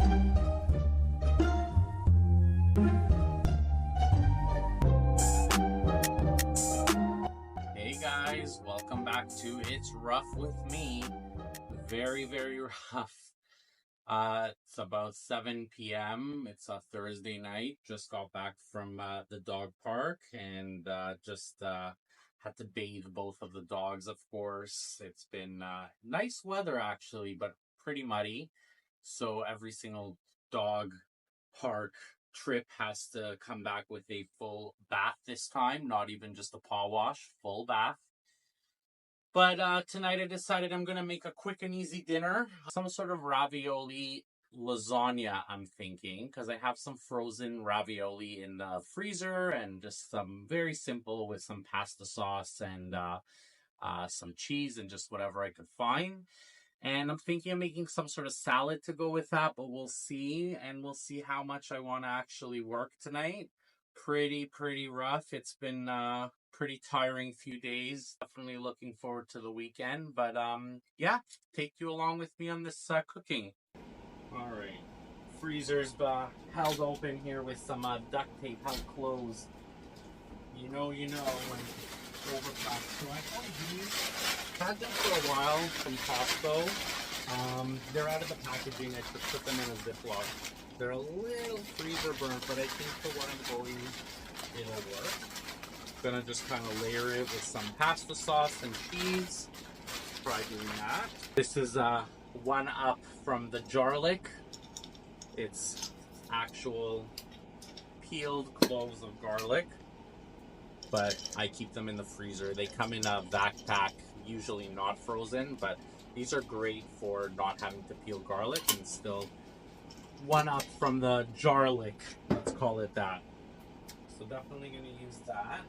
Hey guys, welcome back to It's Rough with me. Very, very rough. It's about 7 p.m. It's a Thursday night. Just got back from the dog park and just had to bathe both of the dogs, of course. It's been nice weather actually, but pretty muddy. So every single dog park trip has to come back with a full bath this time, not even just a paw wash, full bath. But tonight I decided I'm going to make a quick and easy dinner. Some sort of ravioli lasagna, I'm thinking, because I have some frozen ravioli in the freezer and just some very simple with some pasta sauce and some cheese and just whatever I could find. And I'm thinking of making some sort of salad to go with that, but we'll see. And we'll see how much I want to actually work tonight. Pretty rough. It's been pretty tiring few days. Definitely looking forward to the weekend. But yeah, take you along with me on this cooking. All right. Freezer's held open here with some duct tape held closed. You know when overpacked. So I got these. Had them for a while from Costco. They're out of the packaging. I just put them in a Ziploc. They're a little freezer burnt, but I think for what I'm going, it'll work. Gonna just kind of layer it with some pasta sauce and cheese. Try doing that. This is one up from the garlic. It's actual peeled cloves of garlic, but I keep them in the freezer. They come in a vac pack, usually not frozen, but these are great for not having to peel garlic and still one up from the garlic, let's call it that. So definitely going to use that.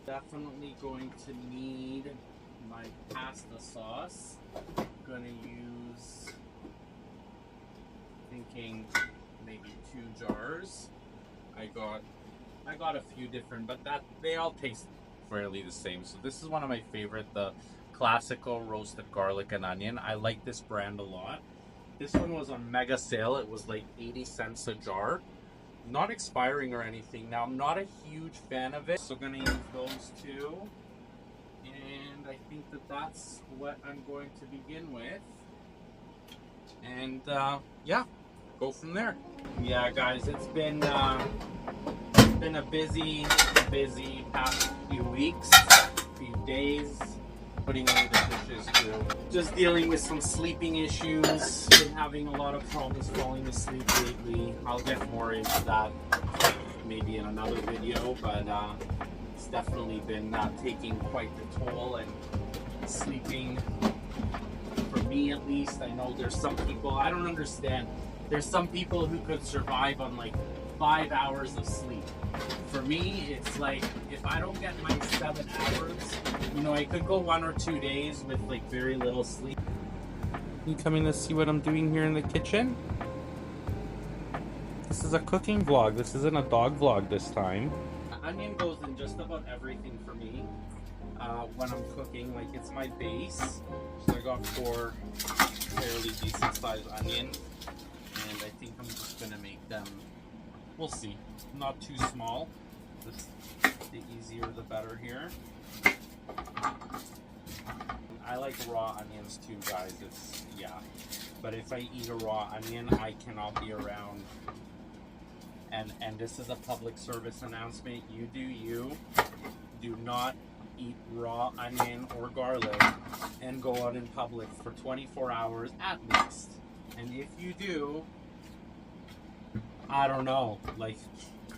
Definitely going to need my pasta sauce. Going to use, thinking maybe 2 jars. I got a few different, but they all taste fairly the same. So this is one of my favorite, the classical roasted garlic and onion. I like this brand a lot. This one was on mega sale. It was like 80 cents a jar. Not expiring or anything. Now, I'm not a huge fan of it, so I'm going to use those two. And I think that's what I'm going to begin with. And yeah, go from there. Yeah, guys, it's been a busy past few weeks, few days. Putting away the dishes too. Just dealing with some sleeping issues. Been having a lot of problems falling asleep lately. I'll get more into that maybe in another video, but it's definitely been taking quite the toll, and sleeping, for me at least, I know there's some people, I don't understand. There's some people who could survive on like 5 hours of sleep. For me, it's like, if I don't get my 7 hours, I could go 1 or 2 days with like very little sleep. You coming to see what I'm doing here in the kitchen? This is a cooking vlog. This isn't a dog vlog this time. Onion goes in just about everything for me when I'm cooking. Like, it's my base. So I got 4 fairly decent sized onions, and I think I'm just gonna make them, we'll see, not too small. The easier the better here. I like raw onions too, guys. But if I eat a raw onion, I cannot be around. And this is a public service announcement. You do you. Do not eat raw onion or garlic and go out in public for 24 hours at least. And if you do, I don't know, like,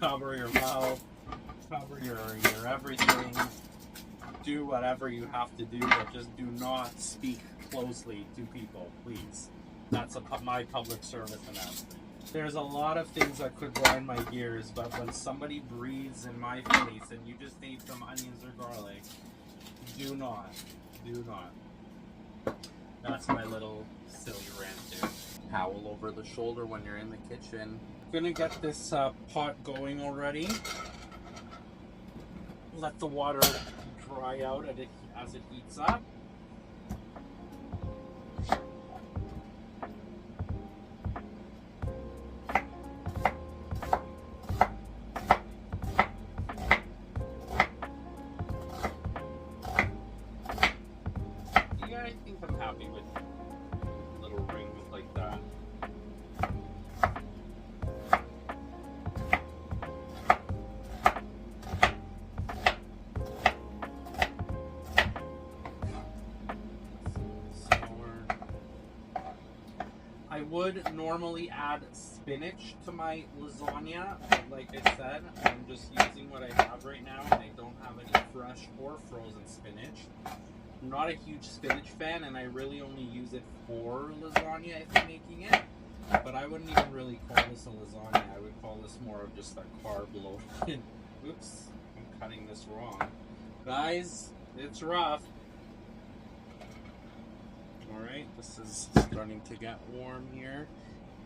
cover your mouth, cover your everything, do whatever you have to do, but just do not speak closely to people, please. That's my public service announcement. There's a lot of things that could grind my gears, but when somebody breathes in my face and you just ate some onions or garlic, do not. That's my little silly rant there. Towel over the shoulder when you're in the kitchen. Gonna get this pot going already. Let the water dry out as it heats up. would normally add spinach to my lasagna, but like I said, I'm just using what I have right now, and I don't have any fresh or frozen spinach. I'm not a huge spinach fan, and I really only use it for lasagna if I'm making it. But I wouldn't even really call this a lasagna. I would call this more of just a carb load. Oops, I'm cutting this wrong. Guys, it's rough. Alright, this is starting to get warm here.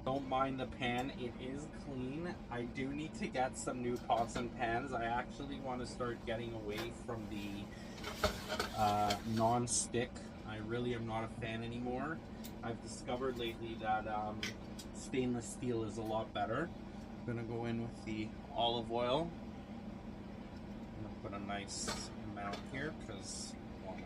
Don't mind the pan, it is clean. I do need to get some new pots and pans. I actually want to start getting away from the non-stick. I really am not a fan anymore. I've discovered lately that stainless steel is a lot better. I'm gonna go in with the olive oil. I'm gonna put a nice amount here because I wanna.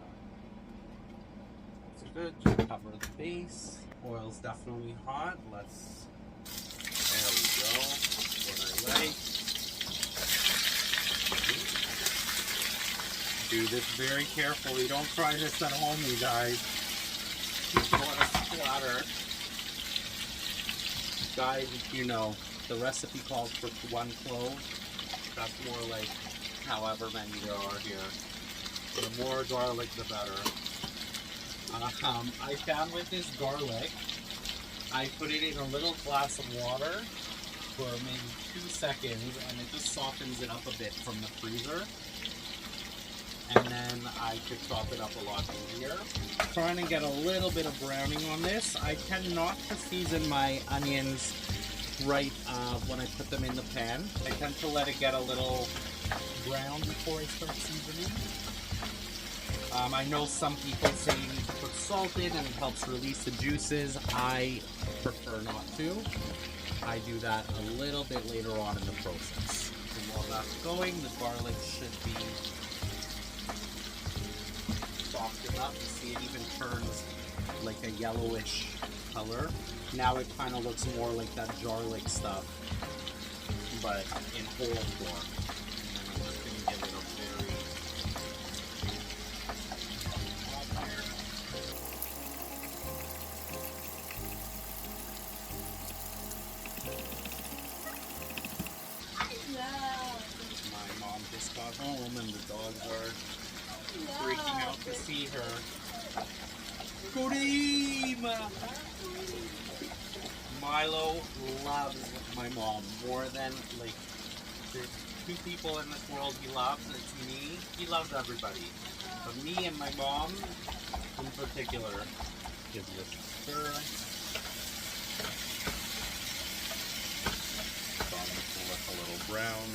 That's good. Just cover the base. Oil's definitely hot. Let's. There we go. That's what I like. Do this very carefully. Don't try this at home, you guys. You don't want to splatter. Guys, you know, the recipe calls for 1 clove. That's more like however many there are here. The more garlic, the better. I found with this garlic, I put it in a little glass of water for maybe 2 seconds, and it just softens it up a bit from the freezer. And then I could chop it up a lot easier. Trying to get a little bit of browning on this. I tend not to season my onions right when I put them in the pan. I tend to let it get a little brown before I start seasoning. I know some people say you need to put salt in and it helps release the juices. I prefer not to. I do that a little bit later on in the process. And while that's going, the garlic should be soft enough. You see it even turns like a yellowish color. Now it kind of looks more like that garlic stuff, but in whole form. And I'm just going to give it a very My mom just got home and the dogs are freaking out to see her. Kurima! Milo loves my mom more than, like, there's 2 people in this world he loves. It's me. He loves everybody. But me and my mom, in particular, give this a stir. Look a little brown.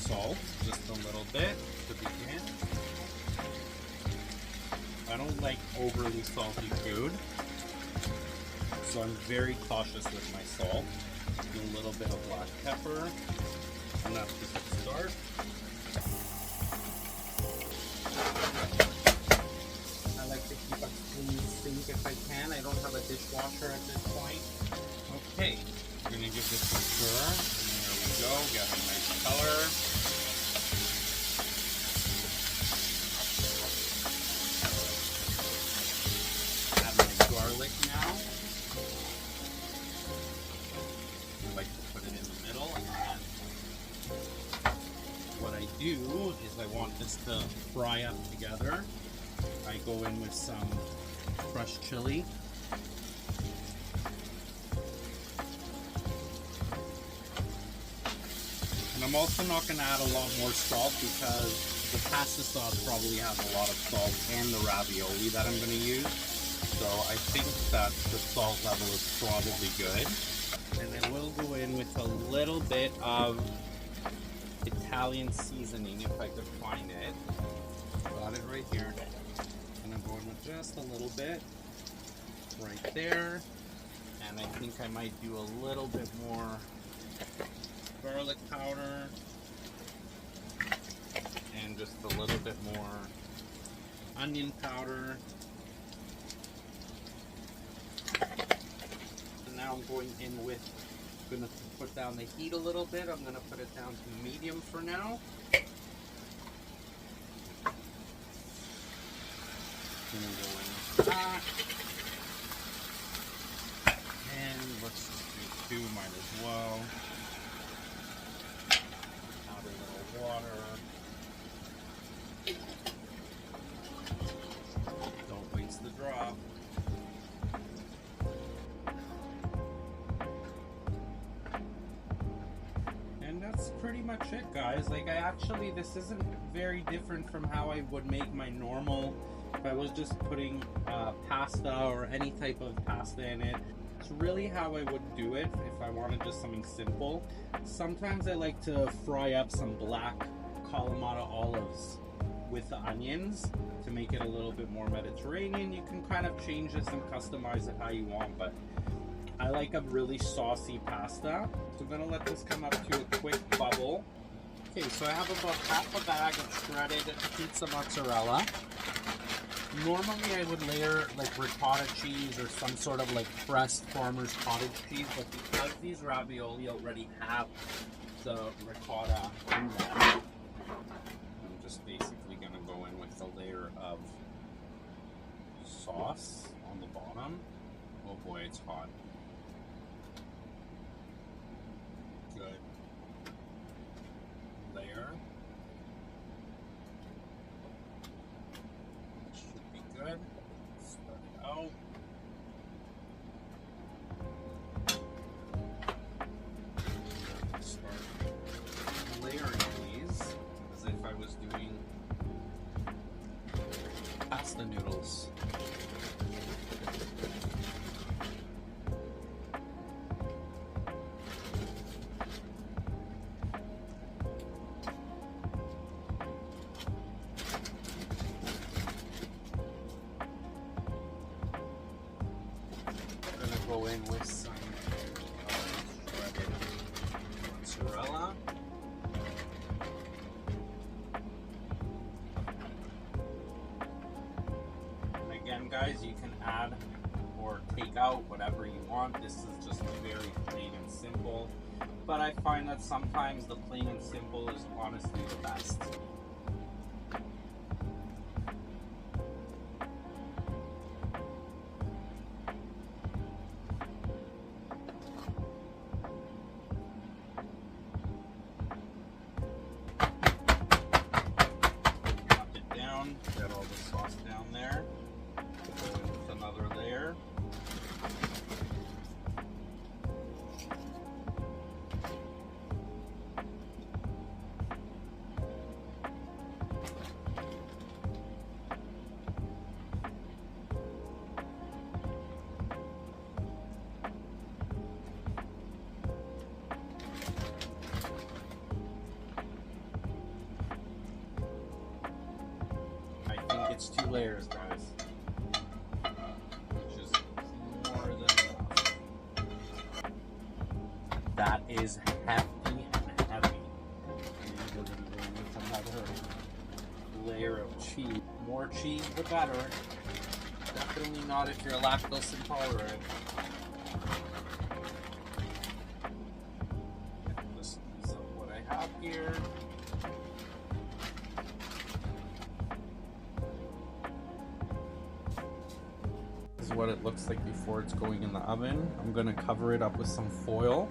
Salt, just a little bit to begin. I don't like overly salty food, so I'm very cautious with my salt. Do a little bit of black pepper, enough to start. I like to keep a clean sink if I can. I don't have a dishwasher at this point. Okay, I'm going to give this a stir. There we go, got a nice color. Garlic now. I like to put it in the middle, and then what I do is I want this to fry up together. I go in with some crushed chili. And I'm also not going to add a lot more salt because the pasta sauce probably has a lot of salt and the ravioli that I'm going to use. So I think that the salt level is probably good. And then we'll go in with a little bit of Italian seasoning if I could find it. Got it right here. And I'm going with just a little bit right there. And I think I might do a little bit more garlic powder. And just a little bit more onion powder. Now I'm going in with, I'm going to put down the heat a little bit. I'm going to put it down to medium for now. Gonna go in with that. And let's just do two, might as well. Add a little water. Don't waste the drop. And that's pretty much it, guys. Like, this isn't very different from how I would make my normal, if I was just putting pasta or any type of pasta in it. It's really how I would do it if I wanted just something simple. Sometimes I like to fry up some black Kalamata olives with the onions to make it a little bit more Mediterranean. You can kind of change this and customize it how you want, but I like a really saucy pasta. So I'm gonna let this come up to a quick bubble. Okay, so I have about half a bag of shredded pizza mozzarella. Normally I would layer like ricotta cheese or some sort of like pressed farmer's cottage cheese, but because these ravioli already have the ricotta in them, I'm just basically gonna go in with a layer of sauce on the bottom. Oh boy, it's hot. Good. Layer. Should be good. Start it out. Start layering these as if I was doing pasta noodles. Go in with some shredded mozzarella. And again, guys, you can add or take out whatever you want. This is just very plain and simple. But I find that sometimes the plain and simple is honestly the best. Get all the sauce down there. Go in with another layer. It's 2 layers, guys, which is more than enough. That is hefty and heavy. And we're going to go with another layer of cheese. More cheese, the better. Definitely not if you're lactose intolerant. This is what I have here. What it looks like before it's going in the oven. I'm gonna cover it up with some foil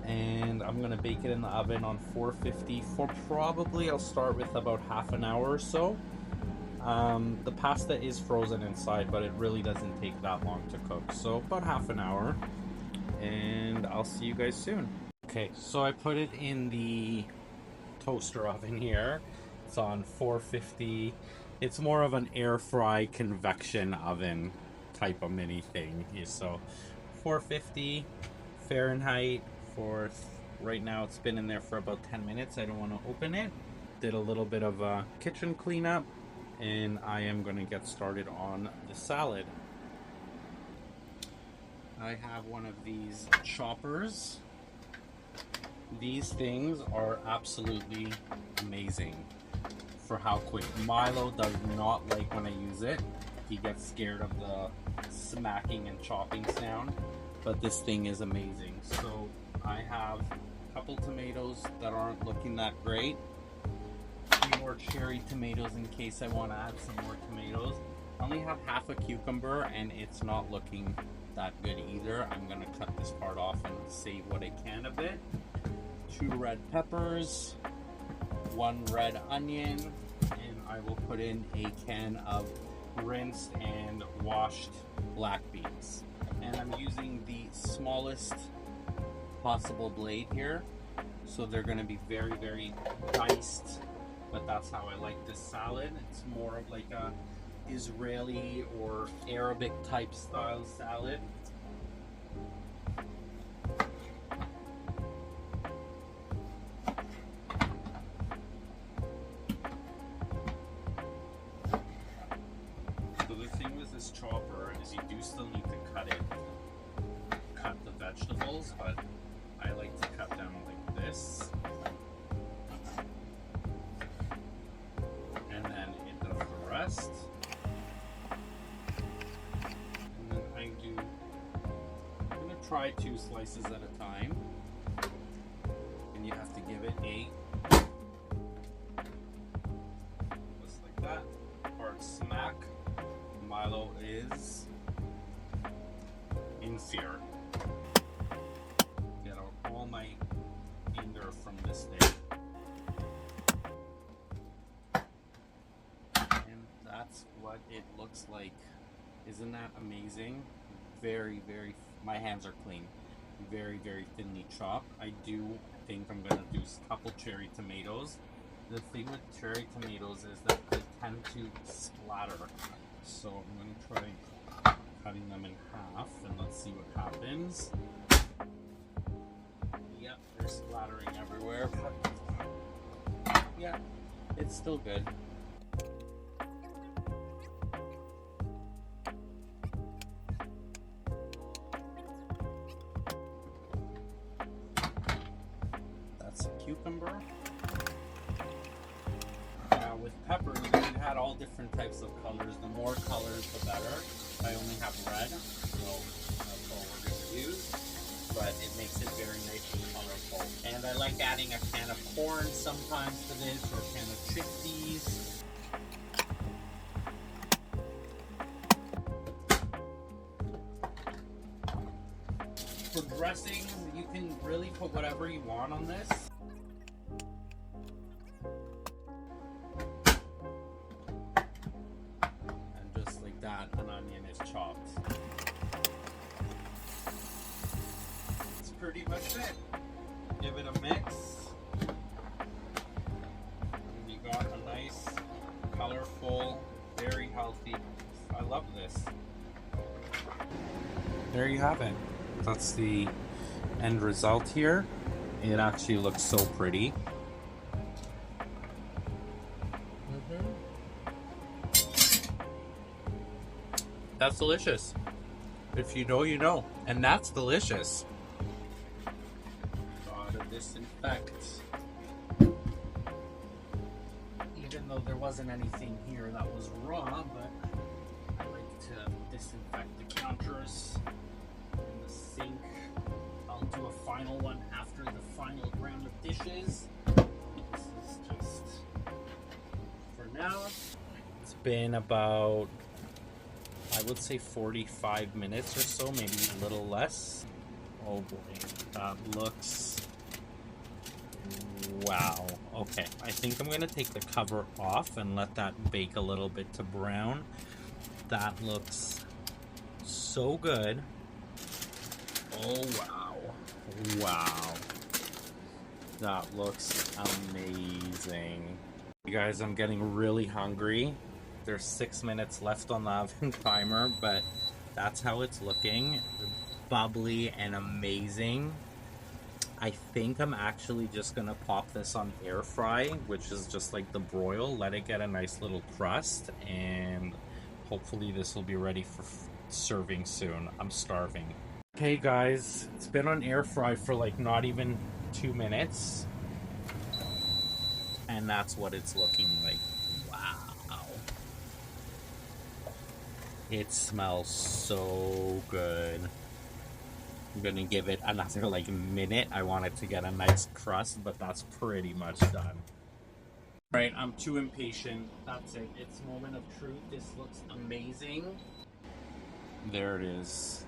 and I'm gonna bake it in the oven on 450 for probably, I'll start with about half an hour or so. The pasta is frozen inside, but it really doesn't take that long to cook, so about half an hour, and I'll see you guys soon. Okay, so I put it in the toaster oven here. It's on 450. It's more of an air fry convection oven type of mini thing. So 450 Fahrenheit for right now. It's been in there for about 10 minutes. I don't want to open it. Did a little bit of a kitchen cleanup and I am going to get started on the salad. I have one of these choppers. These things are absolutely amazing for how quick. Milo does not like when I use it. He gets scared of the smacking and chopping sound, but this thing is amazing. So I have a couple tomatoes that aren't looking that great. 3 more cherry tomatoes in case I want to add some more tomatoes. I only have half a cucumber and it's not looking that good either. I'm gonna cut this part off and save what I can of it. 2 red peppers, 1 red onion, and I will put in a can of rinsed and washed black beans. And I'm using the smallest possible blade here, so they're going to be very, very diced, but that's how I like this salad. It's more of like a Israeli or Arabic type style salad. So the thing with this chopper is you do still need to cut the vegetables, but I like to cut them like this. And then it does the rest. And then I'm gonna try 2 slices at a time. And you have to give it a, just like that, hard smack. Milo is in fear. Get out all my anger from this day. And that's what it looks like. Isn't that amazing? Very, very, my hands are clean. Very, very thinly chopped. I do think I'm gonna do a couple cherry tomatoes. The thing with cherry tomatoes is that they tend to splatter. So I'm going to try cutting them in half and let's see what happens. Yep, they're splattering everywhere. But yeah, it's still good. That's a cucumber. With peppers, we had all different types of colors. The more colors, the better. I only have red, so that's all we're going to use. But it makes it very nice and colorful. And I like adding a can of corn sometimes to this, or a can of chickpeas. For dressing, you can really put whatever you want on this. An onion is chopped. That's pretty much it. Give it a mix. And you got a nice, colorful, very healthy. I love this. There you have it. That's the end result here. It actually looks so pretty. That's delicious. If you know, you know. And that's delicious. Gotta disinfect. Even though there wasn't anything here that was raw, but I like to disinfect the counters and the sink. I'll do a final one after the final round of dishes. This is just for now. It's been about, I would say 45 minutes or so, maybe a little less. Oh boy, that looks, wow. Okay, I think I'm gonna take the cover off and let that bake a little bit to brown. That looks so good. Oh wow, wow. That looks amazing. You guys, I'm getting really hungry. There's 6 minutes left on the oven timer, but that's how it's looking. Bubbly and amazing. I think I'm actually just gonna pop this on air fry, which is just like the broil. Let it get a nice little crust, and hopefully this will be ready for serving soon. I'm starving. Okay guys, it's been on air fry for like not even 2 minutes. And that's what it's looking like. Wow. It smells so good. I'm gonna give it another like minute. I want it to get a nice crust, but that's pretty much done. Right, I'm too impatient. That's it. It's moment of truth. This looks amazing. There it is.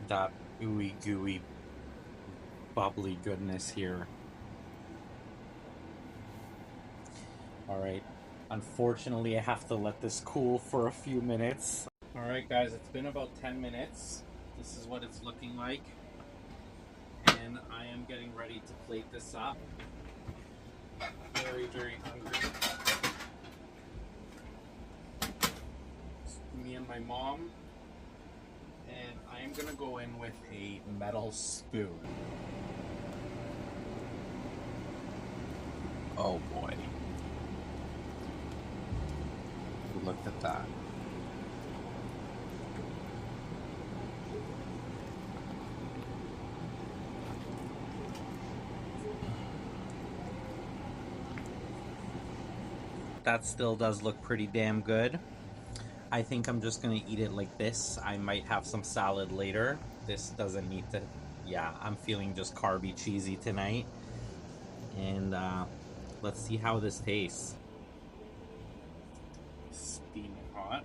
That ooey gooey bubbly goodness here. All right. Unfortunately, I have to let this cool for a few minutes. All right, guys, it's been about 10 minutes. This is what it's looking like. And I am getting ready to plate this up. Very, very hungry. It's me and my mom. And I am gonna go in with a metal spoon. Oh boy. Look at that. That still does look pretty damn good. I think I'm just gonna eat it like this. I might have some salad later. This doesn't need to, yeah, I'm feeling just carby cheesy tonight. And let's see how this tastes. Steaming hot.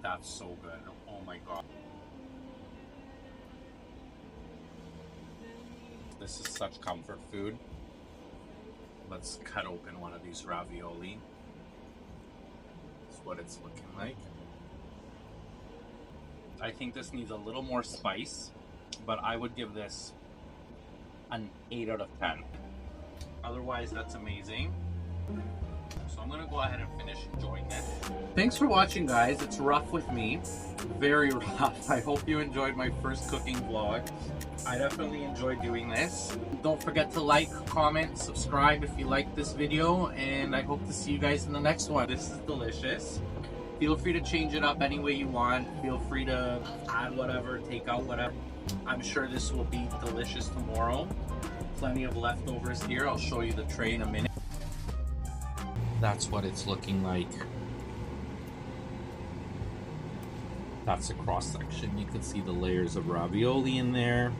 That's so good. Oh my god. This is such comfort food. Let's cut open one of these ravioli. That's what it's looking like. I think this needs a little more spice, but I would give this an 8 out of 10. Otherwise, that's amazing. So I'm gonna go ahead and finish enjoying this. Thanks for watching, guys. It's rough with me. Very rough. I hope you enjoyed my first cooking vlog. I definitely enjoyed doing this. Don't forget to like, comment, subscribe if you like this video, and I hope to see you guys in the next one. This is delicious. Feel free to change it up any way you want. Feel free to add whatever, take out whatever. I'm sure this will be delicious tomorrow. Plenty of leftovers here. I'll show you the tray in a minute. That's what it's looking like. That's a cross section. You can see the layers of ravioli in there.